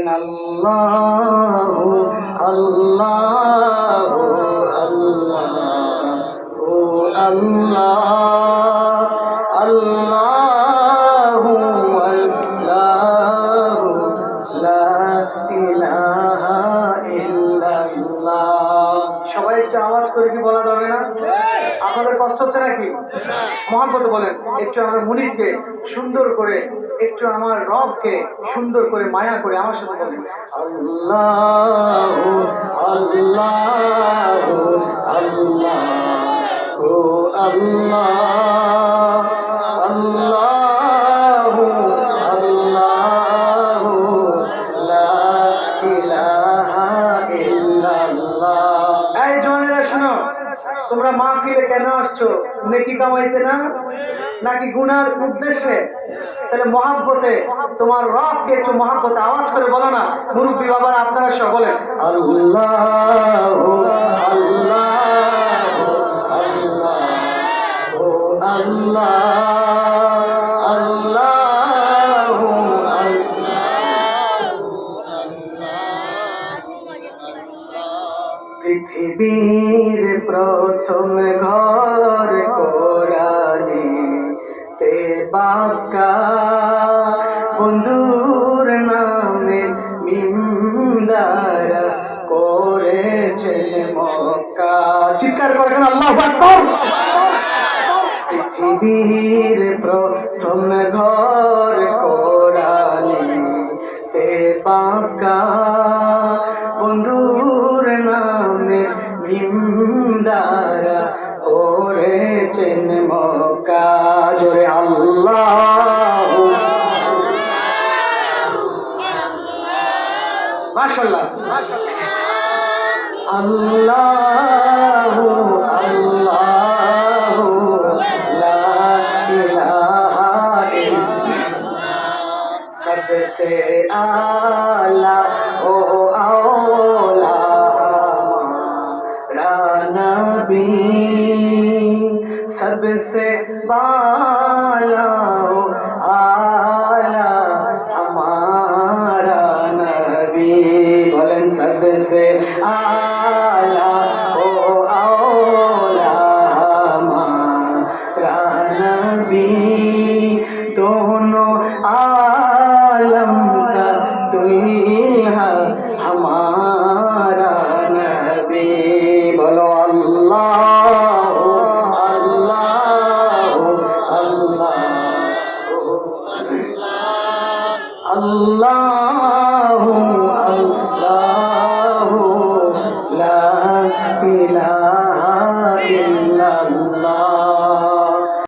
বলেন আল্লাহু আল্লাহু আল্লাহু আল্লাহ আল্লাহু আল্লাহু লা ইলাহা ইল্লাল্লাহ। সবাই একটু আওয়াজ করে কি বলা যাবে না? আপনাদের কষ্ট হচ্ছে নাকি? মহব্বতে বলেন একটু আমার মুনিরকে সুন্দর করে, একটু আমার রবকে সুন্দর করে মায়া করে আমার সাথে বলেন আল্লাহু আল্লাহু আল্লাহু আল্লাহ আল্লাহু আল্লাহু লা ইলাহা ইল্লাল্লাহ। এই জওয়ানেরা শোনো, তোমরা মাহফিলে কেন আসছো? নেকি কামাইতে না, নাকি গুনার উদ্দেশ্যে? তাহলে মহাব্বতে তোমার রবকে একটু মহাব্বতে আওয়াজ করে বলো না। মুরব্বী বাবারা আপনারা সব বলেন আল্লাহু আল্লাহু আল্লাহু আল্লাহ আল্লাহু পৃথিবীর প্রথম ঘর কোরআনে তে বাঁকা, বন্ধুর নামে মিমদারা করেছেন মক্কা। চিৎকার করেন আল্লাহু আকবার। পৃথিবীর প্রথম ঘর কোরআনে তে বাঁকা, বন্ধুর নামে মিমদারা করেছেন মক্কা। জোরে আল্লাহু মাশাআল্লাহ আল্লাহু আল্লাহু লা ইলাহা ইল্লাল্লাহ। सबसे आला ओ औला हमारा नबी, सबसे बाला ओ आला हमारा नबी। बोलें सबसे आला ओ औला हमारा नबी, दोनों आलम का दुल्हा हमारा नबी। बोलो अल्लाहु अल्लाहु अल्लाहु अल्लाहु अल्लाहु ला इलाहा